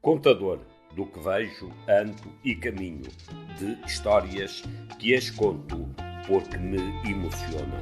Contador do que vejo, ando e caminho, de histórias que as conto porque me emocionam.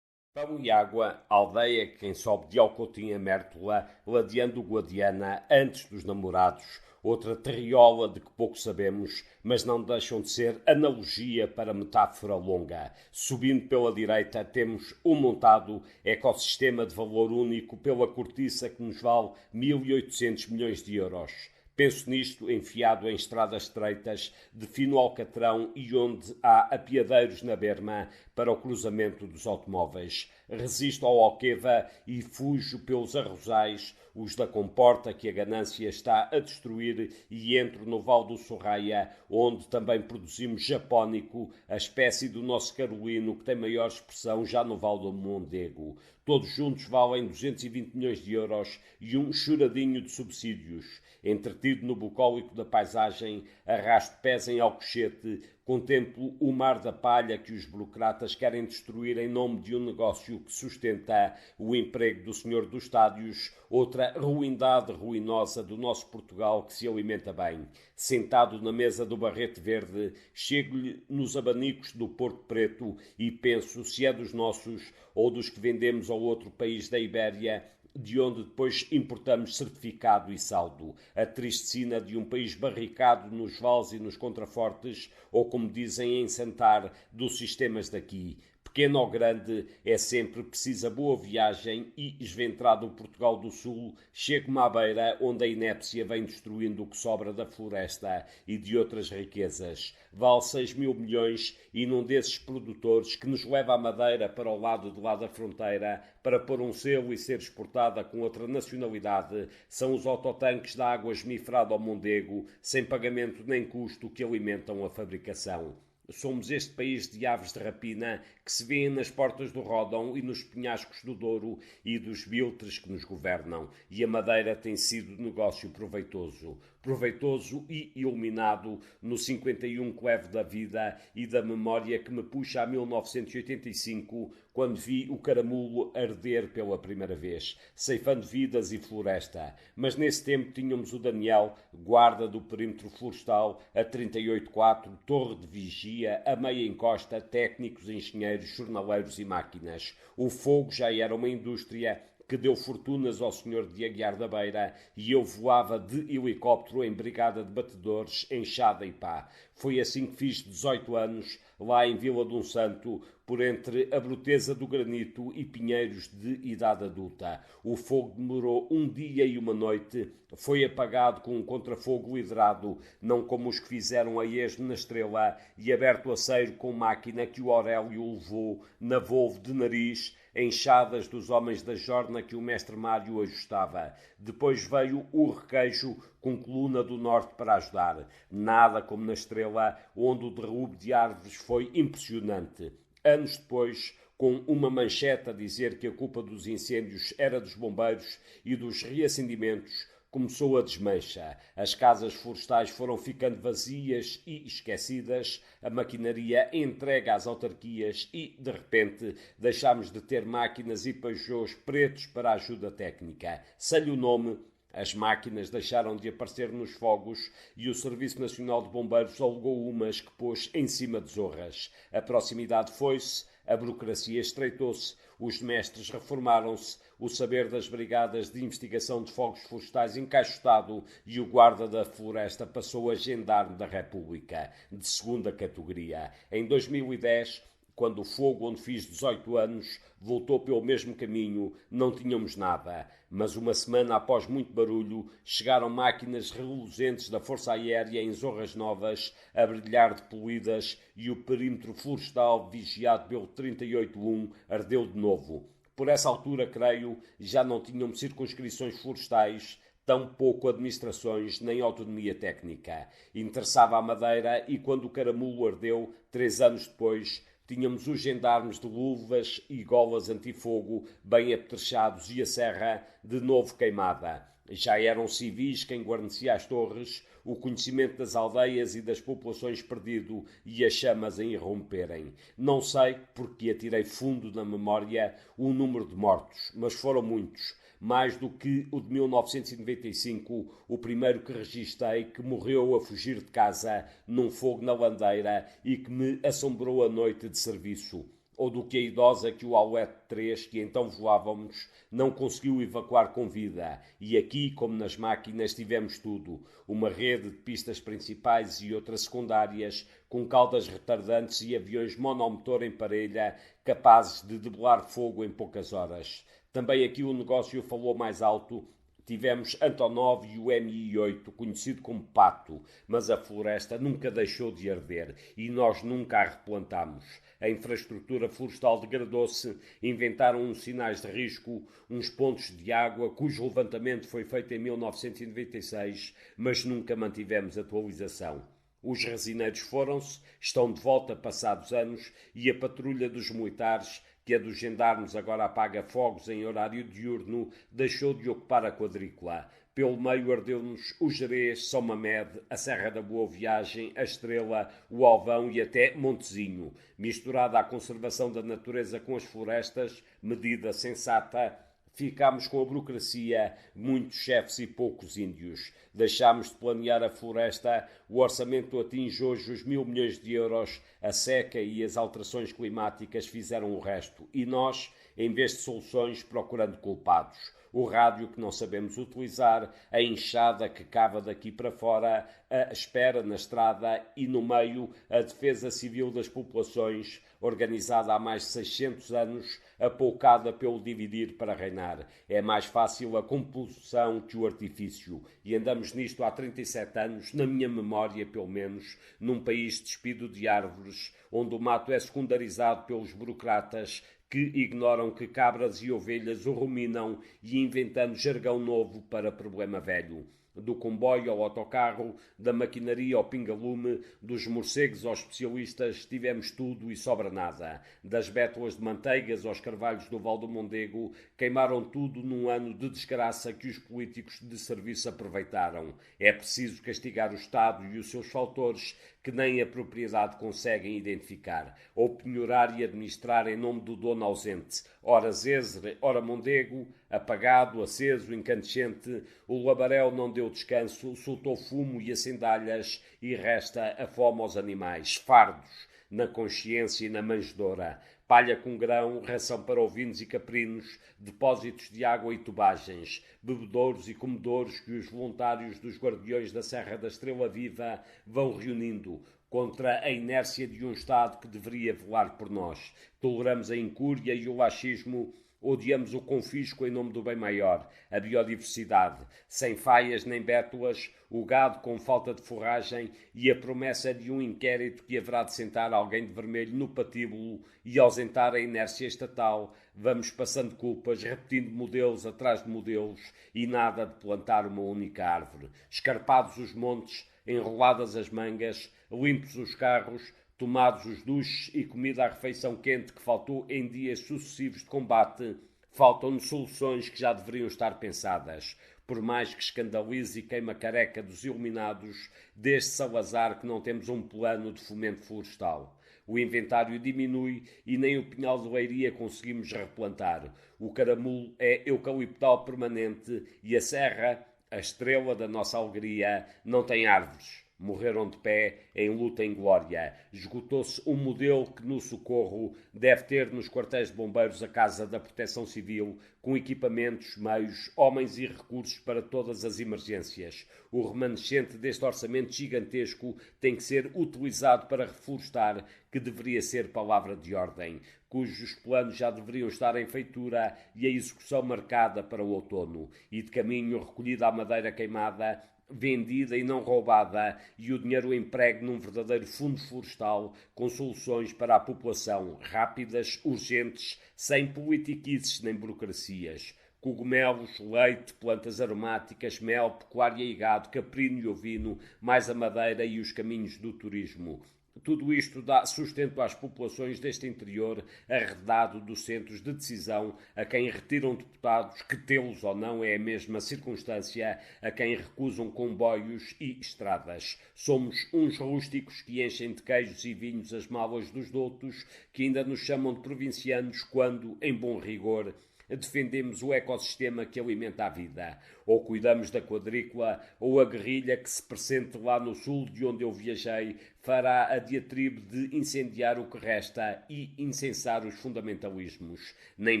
Pão e água, aldeia quem sobe de Alcotim a Mértola, ladeando Guadiana antes dos namorados, outra terriola de que pouco sabemos, mas não deixam de ser analogia para metáfora longa. Subindo pela direita temos um montado ecossistema de valor único pela cortiça que nos vale 1.800 milhões de euros. Penso nisto enfiado em estradas estreitas, de fino alcatrão e onde há apiadeiros na berma para o cruzamento dos automóveis. Resisto ao Alqueva e fujo pelos arrozais, os da comporta que a ganância está a destruir, e entro no Val do Sorraia, onde também produzimos japónico, a espécie do nosso carolino que tem maior expressão já no Val do Mondego. Todos juntos valem 220 milhões de euros e um choradinho de subsídios. Entretido no bucólico da paisagem, arrasto pés em Alcochete, contemplo o mar da palha que os burocratas querem destruir em nome de um negócio que sustenta o emprego do senhor dos estádios, outra ruindade ruinosa do nosso Portugal que se alimenta bem. Sentado na mesa do Barrete Verde, chego-lhe nos abanicos do Porto Preto e penso se é dos nossos ou dos que vendemos ao outro país da Ibéria, de onde depois importamos certificado e saldo, a triste sina de um país barricado nos vales e nos contrafortes, ou como dizem em Santar, dos sistemas daqui. Pequeno ou grande, é sempre precisa boa viagem e, esventrado o Portugal do Sul, chego-me à beira onde a inépcia vem destruindo o que sobra da floresta e de outras riquezas. Vale 6 mil milhões e num desses produtores que nos leva a madeira para o lado de lá da fronteira para pôr um selo e ser exportada com outra nacionalidade são os autotanques da água esmifrada ao Mondego, sem pagamento nem custo, que alimentam a fabricação. Somos este país de aves de rapina que se vêem nas portas do Ródão e nos penhascos do Douro e dos biltres que nos governam. E a madeira tem sido negócio proveitoso. Proveitoso e iluminado no 51 que levo da vida e da memória que me puxa a 1985, quando vi o caramulo arder pela primeira vez, ceifando vidas e floresta. Mas nesse tempo tínhamos o Daniel, guarda do perímetro florestal, a 38-4, torre de vigia, a meia encosta, técnicos, engenheiros, jornaleiros e máquinas. O fogo já era uma indústria que deu fortunas ao senhor de Aguiar da Beira, e eu voava de helicóptero em brigada de batedores, enxada e pá. Foi assim que fiz 18 anos, lá em Vila de um Santo, por entre a bruteza do granito e pinheiros de idade adulta. O fogo demorou um dia e uma noite, foi apagado com um contrafogo liderado, não como os que fizeram a esmo na Estrela, e aberto a ceiro com máquina que o Aurélio levou na Volvo de nariz, enxadas dos homens da jorna que o mestre Mário ajustava. Depois veio o requeijo com coluna do norte para ajudar. Nada como na Estrela, onde o derrube de árvores foi impressionante. Anos depois, com uma manchete a dizer que a culpa dos incêndios era dos bombeiros e dos reacendimentos, começou a desmancha. As casas florestais foram ficando vazias e esquecidas, a maquinaria entregue às autarquias e, de repente, deixámos de ter máquinas e Peugeots pretos para a ajuda técnica. Sei-lhe o nome. As máquinas deixaram de aparecer nos fogos e o Serviço Nacional de Bombeiros alugou umas que pôs em cima de zorras. A proximidade foi-se, a burocracia estreitou-se, os mestres reformaram-se, o saber das brigadas de investigação de fogos florestais encaixotado e o guarda da floresta passou a gendarme da República, de segunda categoria. Em 2010, quando o fogo onde fiz 18 anos voltou pelo mesmo caminho, não tínhamos nada. Mas uma semana após muito barulho, chegaram máquinas reluzentes da Força Aérea em Zorras Novas, a brilhar de poluídas, e o perímetro florestal, vigiado pelo 38-1, ardeu de novo. Por essa altura, creio, já não tínhamos circunscrições florestais, tampouco administrações nem autonomia técnica. Interessava a Madeira e quando o caramulo ardeu, 3 anos depois, tínhamos os gendarmes de luvas e golas antifogo bem apetrechados e a serra de novo queimada. Já eram civis quem guarnecia as torres, o conhecimento das aldeias e das populações perdido e as chamas a irromperem. Não sei, porque atirei fundo na memória, o número de mortos, mas foram muitos. mais do que o de 1995, o primeiro que registrei, que morreu a fugir de casa num fogo na landeira e que me assombrou a noite de serviço, ou do que a idosa que o Alouette 3, que então voávamos, não conseguiu evacuar com vida. E aqui, como nas máquinas, tivemos tudo. Uma rede de pistas principais e outras secundárias, com caudas retardantes e aviões monomotor em parelha, capazes de debelar fogo em poucas horas. Também aqui o negócio falou mais alto. Tivemos Antonov e o Mi-8, conhecido como Pato, mas a floresta nunca deixou de arder e nós nunca a replantámos. A infraestrutura florestal degradou-se, inventaram uns sinais de risco, uns pontos de água, cujo levantamento foi feito em 1996, mas nunca mantivemos atualização. Os resineiros foram-se, estão de volta passados anos, e a patrulha dos militares, que a dos gendarmes agora apaga fogos em horário diurno, deixou de ocupar a quadrícula. Pelo meio ardeu-nos o Gerês, São Mamed, a Serra da Boa Viagem, a Estrela, o Alvão e até Montezinho. Misturada a conservação da natureza com as florestas, medida sensata, ficámos com a burocracia, muitos chefes e poucos índios. Deixámos de planear a floresta, o orçamento atinge hoje os 1.000 milhões de euros, a seca e as alterações climáticas fizeram o resto. E nós, em vez de soluções, procurando culpados. O rádio que não sabemos utilizar, a enxada que cava daqui para fora, a espera na estrada e no meio a defesa civil das populações, organizada há mais de 600 anos, apoucada pelo dividir para reinar. É mais fácil a compulsão que o artifício. E andamos nisto há 37 anos, na minha memória pelo menos, num país despido de árvores, onde o mato é secundarizado pelos burocratas que ignoram que cabras e ovelhas o ruminam e inventando jargão novo para problema velho. Do comboio ao autocarro, da maquinaria ao pingalume, dos morcegos aos especialistas, tivemos tudo e sobra nada. Das bétulas de manteigas aos carvalhos do Val do Mondego, queimaram tudo num ano de desgraça que os políticos de serviço aproveitaram. É preciso castigar o Estado e os seus faltores, que nem a propriedade conseguem identificar, ou penhorar e administrar em nome do dono ausente. Ora Zézere, ora Mondego, apagado, aceso, incandescente, o labaréu não deu descanso, soltou fumo e acendalhas, e resta a fome aos animais, fardos, na consciência e na manjedoura. Palha com grão, ração para ovinos e caprinos, depósitos de água e tubagens, bebedouros e comedouros que os voluntários dos Guardiões da Serra da Estrela Viva vão reunindo contra a inércia de um Estado que deveria velar por nós. Toleramos a incúria e o laxismo, odiamos o confisco em nome do bem maior, a biodiversidade, sem faias nem bétulas, o gado com falta de forragem e a promessa de um inquérito que haverá de sentar alguém de vermelho no patíbulo e ausentar a inércia estatal. Vamos passando culpas, repetindo modelos atrás de modelos e nada de plantar uma única árvore. Escarpados os montes, enroladas as mangas, limpos os carros, tomados os duches e comida à refeição quente que faltou em dias sucessivos de combate, faltam-nos soluções que já deveriam estar pensadas. Por mais que escandalize e queima a careca dos iluminados, desde Salazar que não temos um plano de fomento florestal. O inventário diminui e nem o pinhal de Leiria conseguimos replantar. O caramulo é eucaliptal permanente e a serra, a estrela da nossa alegria, não tem árvores. Morreram de pé, em luta em glória. Esgotou-se um modelo que no socorro deve ter nos quartéis de bombeiros a Casa da Proteção Civil, com equipamentos, meios, homens e recursos para todas as emergências. O remanescente deste orçamento gigantesco tem que ser utilizado para reflorestar, que deveria ser palavra de ordem, cujos planos já deveriam estar em feitura e a execução marcada para o outono, e de caminho recolhida a madeira queimada, vendida e não roubada, e o dinheiro empregue num verdadeiro fundo florestal com soluções para a população, rápidas, urgentes, sem politiquices nem burocracias. Cogumelos, leite, plantas aromáticas, mel, pecuária e gado, caprino e ovino, mais a madeira e os caminhos do turismo. Tudo isto dá sustento às populações deste interior arredado dos centros de decisão, a quem retiram deputados, que tê-los ou não é a mesma circunstância, a quem recusam comboios e estradas. Somos uns rústicos que enchem de queijos e vinhos as malas dos doutos, que ainda nos chamam de provincianos quando, em bom rigor, defendemos o ecossistema que alimenta a vida, ou cuidamos da quadrícula, ou a guerrilha que se pressente lá no sul de onde eu viajei fará a diatribe de incendiar o que resta e incensar os fundamentalismos. Nem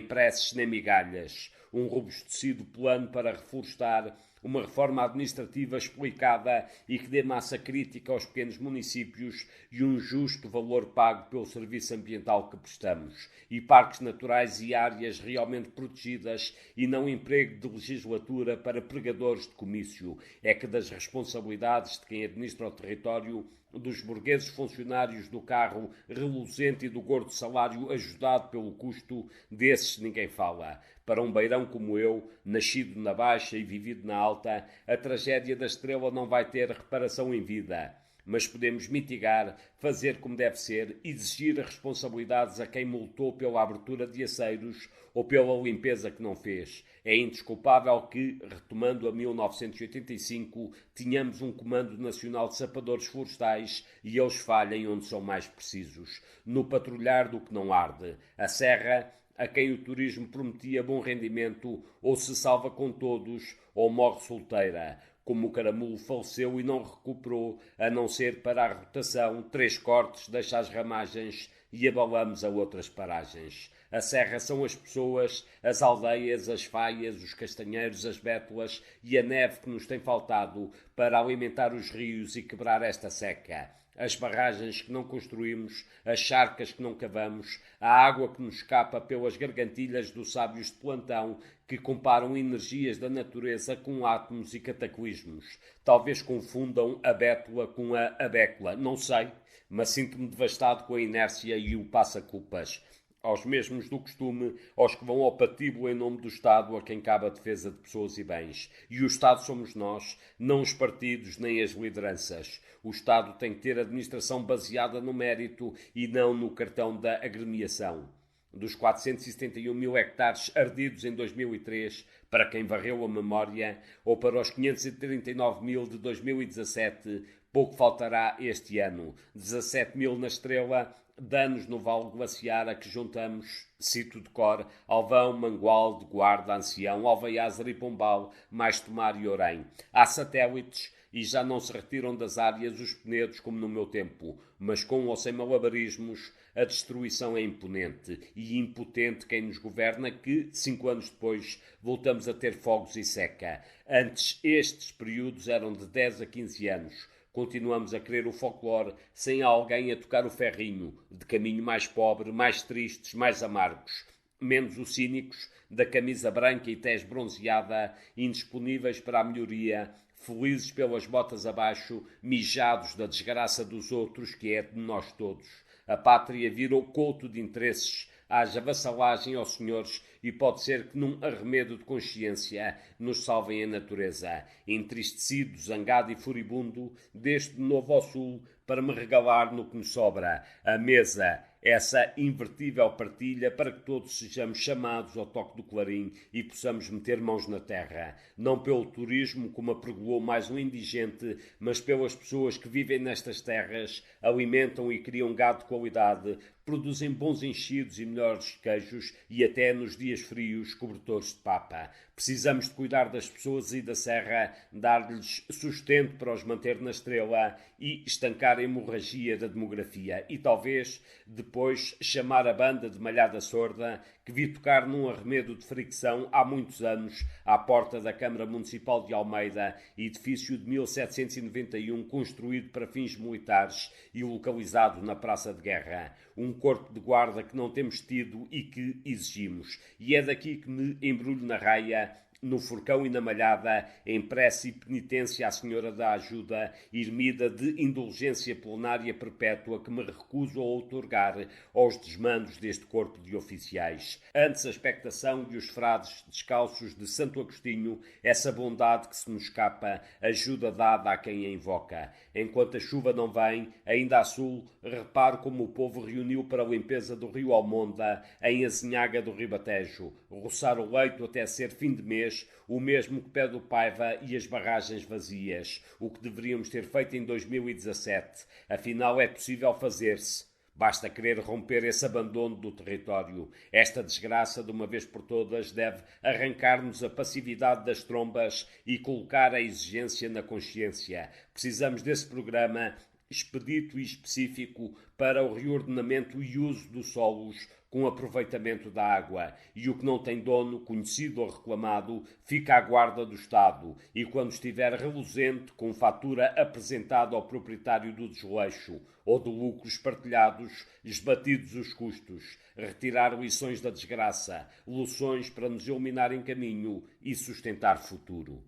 preces nem migalhas. Um robustecido plano para reflorestar, uma reforma administrativa explicada e que dê massa crítica aos pequenos municípios e um justo valor pago pelo serviço ambiental que prestamos, e parques naturais e áreas realmente protegidas e não emprego de legislatura para pregadores de comício. É que das responsabilidades de quem administra o território, dos burgueses funcionários do carro reluzente e do gordo salário ajudado pelo custo, desses ninguém fala. Para um beirão como eu, nascido na baixa e vivido na alta, a tragédia da estrela não vai ter reparação em vida. Mas podemos mitigar, fazer como deve ser, exigir responsabilidades a quem multou pela abertura de aceiros ou pela limpeza que não fez. É indesculpável que, retomando a 1985, tínhamos um Comando Nacional de Sapadores Florestais e eles falhem onde são mais precisos. No patrulhar do que não arde. A serra, a quem o turismo prometia bom rendimento, ou se salva com todos, ou morre solteira. Como o caramulo faleceu e não recuperou, a não ser para a rotação, 3 cortes, deixa as ramagens e abalamos a outras paragens. A serra são as pessoas, as aldeias, as faias, os castanheiros, as bétulas e a neve que nos tem faltado para alimentar os rios e quebrar esta seca. As barragens que não construímos, as charcas que não cavamos, a água que nos escapa pelas gargantilhas dos sábios de plantão que comparam energias da natureza com átomos e cataclismos. Talvez confundam a bétula com a abécula, não sei, mas sinto-me devastado com a inércia e o passa-culpas. Aos mesmos do costume, aos que vão ao patíbulo em nome do Estado, a quem cabe a defesa de pessoas e bens. E o Estado somos nós, não os partidos nem as lideranças. O Estado tem que ter administração baseada no mérito e não no cartão da agremiação. Dos 471 mil hectares ardidos em 2003, para quem varreu a memória, ou para os 539 mil de 2017, pouco faltará este ano. 17 mil na Estrela, danos no Vale Glaciar a que juntamos, cito de cor, Alvão, Mangualde, Guarda, Ancião, Alveiazer e Pombal, mais Tomar e Orém. Há satélites e já não se retiram das áreas os penedos como no meu tempo, mas com ou sem malabarismos, a destruição é imponente e impotente quem nos governa que, 5 anos depois, voltamos a ter fogos e seca. Antes, estes períodos eram de 10 a 15 anos. Continuamos a querer o folclore sem alguém a tocar o ferrinho, de caminho mais pobre, mais tristes, mais amargos. Menos os cínicos, da camisa branca e tez bronzeada, indisponíveis para a melhoria, felizes pelas botas abaixo, mijados da desgraça dos outros, que é de nós todos. A pátria virou couto de interesses, haja vassalagem aos senhores e pode ser que num arremedo de consciência nos salvem a natureza. Entristecido, zangado e furibundo, desde de novo ao sul para me regalar no que me sobra. A mesa, essa invertível partilha para que todos sejamos chamados ao toque do clarim e possamos meter mãos na terra. Não pelo turismo, como apregou mais um indigente, mas pelas pessoas que vivem nestas terras, alimentam e criam gado de qualidade, produzem bons enchidos e melhores queijos e até nos dias frios cobertores de papa. Precisamos de cuidar das pessoas e da serra, dar-lhes sustento para os manter na estrela e estancar a hemorragia da demografia. E talvez, depois, chamar a banda de malhada sorda que vi tocar num arremedo de fricção há muitos anos à porta da Câmara Municipal de Almeida, edifício de 1791 construído para fins militares e localizado na Praça de Guerra. Um corpo de guarda que não temos tido e que exigimos. E é daqui que me embrulho na raia, no Forcão e na Malhada, em prece e penitência à Senhora da Ajuda, ermida de indulgência plenária perpétua que me recuso a outorgar aos desmandos deste corpo de oficiais. Antes a expectação e os frades descalços de Santo Agostinho, essa bondade que se nos escapa, ajuda dada a quem a invoca. Enquanto a chuva não vem, ainda a sul, reparo como o povo reuniu para a limpeza do rio Almonda, em Azinhaga do Ribatejo, roçar o leito até ser fim de mês, o mesmo que pede o Paiva e as barragens vazias, o que deveríamos ter feito em 2017. Afinal, é possível fazer-se. Basta querer romper esse abandono do território. Esta desgraça, de uma vez por todas, deve arrancar-nos a passividade das trombas e colocar a exigência na consciência. Precisamos desse programa expedito e específico para o reordenamento e uso dos solos com aproveitamento da água, e o que não tem dono, conhecido ou reclamado, fica à guarda do Estado, e quando estiver reluzente, com fatura apresentada ao proprietário do desleixo ou de lucros partilhados, esbatidos os custos, retirar lições da desgraça, lições para nos iluminar em caminho e sustentar futuro.